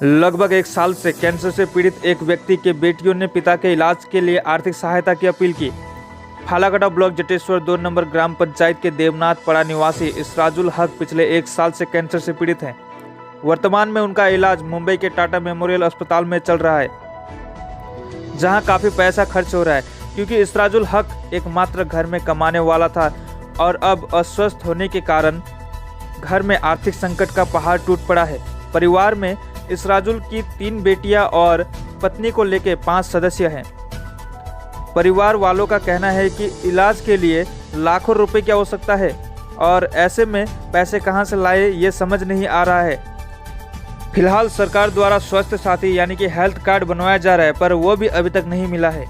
लगभग एक साल से कैंसर से पीड़ित एक व्यक्ति के बेटियों ने पिता के इलाज के लिए आर्थिक सहायता की अपील की। फालाकाटा ब्लॉक जटेश्वर 2 नंबर ग्राम पंचायत के देवनाथ पड़ा निवासी इसराजुल हक पिछले एक साल से कैंसर से पीड़ित हैं। वर्तमान में उनका इलाज मुंबई के टाटा मेमोरियल अस्पताल में चल रहा है, जहां काफी पैसा खर्च हो रहा है, क्योंकि इसराजुल हक एकमात्र घर में कमाने वाला था और अब अस्वस्थ होने के कारण घर में आर्थिक संकट का पहाड़ टूट पड़ा है। परिवार में इसराजुल की 3 बेटियां और पत्नी को लेकर 5 सदस्य हैं। परिवार वालों का कहना है कि इलाज के लिए लाखों रुपए की आवश्यकता है और ऐसे में पैसे कहां से लाए ये समझ नहीं आ रहा है। फिलहाल सरकार द्वारा स्वास्थ्य साथी यानी कि हेल्थ कार्ड बनवाया जा रहा है, पर वो भी अभी तक नहीं मिला है।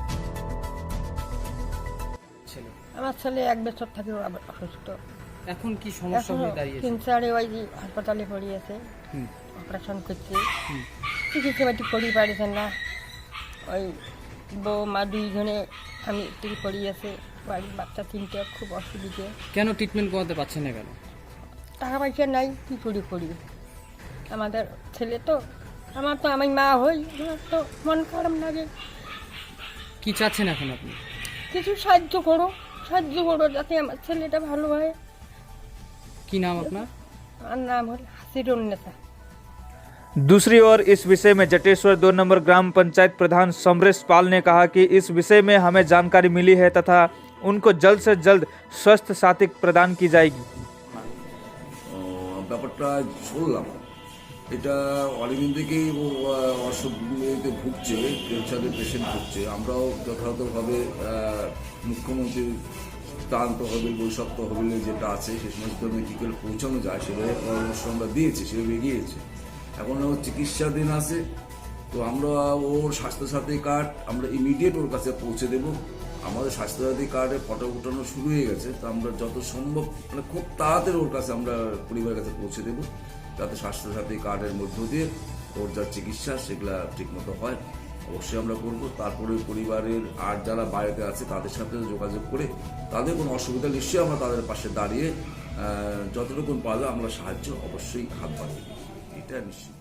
আমার ছেলে 1 বছর থেকে অসুস্থ। এখন কি সমস্যা হয়ে দাঁড়িয়েছে? ক্যান্সারে ওই যে হাসপাতালে পড়ে আছে, অপারেশন করছে, চিকিৎসা বাটি করি পারছেন না। ওই বউ মা 2 জনে আমি থেকে পড়ে আছে, বাড়ির বাচ্চা 3টে খুব অসুবিধে। কেন ট্রিটমেন্ট করাতে পারছেন না কেন? টাকা পয়সা নাই, কি করি আমাদের ছেলে তো, আমার তো আমি মা হই, আমার তো মন খারাপ লাগে। কি চাচ্ছেন এখন আপনি? কিছু সাহায্য করো যাতে আমার ছেলেটা ভালো হয়। কি নাম আপনার? আমার नाम है हसीरुन्नसा। दूसरी ओर इस विषय में जटेश्वर 2 नंबर ग्राम पंचायत प्रधान समरेश पाल ने कहा कि इस विषय में हमें जानकारी मिली है तथा उनको जल्द से जल्द स्वास्थ्य साथी प्रदान की जाएगी। ব্যাপারটা শুনলাম, এটা অনেকদিন থেকেই অসুবিধাতে ভুগছে, ক্যান্সারের পেশেন্ট ভুগছে। আমরাও যথাযথভাবে মুখ্যমন্ত্রীর ত্রাণ তহবিল, বৈশাখ তহবিলে যেটা আছে সে সমস্ত মেডিকেল পৌঁছানো যায় সেভাবে পরামর্শ আমরা দিয়েছি, সেভাবে এগিয়েছে। এখন ওর চিকিৎসাধীন আছে, তো আমরা ওর স্বাস্থ্যসাথী কার্ড আমরা ইমিডিয়েট ওর কাছে পৌঁছে দেব। আমাদের স্বাস্থ্যসাথী কার্ডে ফটো উঠানো শুরু হয়ে গেছে, তো আমরা যত সম্ভব মানে খুব তাড়াতাড়ি ওর কাছে আমরা পরিবারের কাছে পৌঁছে দেবো, যাতে স্বাস্থ্যসাথী কার্ডের মধ্য দিয়ে ওর যা চিকিৎসা সেগুলা ঠিকমতো হয়। অবশ্যই আমরা করব। তারপরে পরিবারের আর যারা বাইরে আছে তাদের সাথে যোগাযোগ করে তাদের কোনো অসুবিধা নিশ্চয়ই আমরা তাদের পাশে দাঁড়িয়ে যতটুকু পাওয়া যায় আমরা সাহায্য অবশ্যই হাত বাড়িয়ে দিই, এটা নিশ্চিত।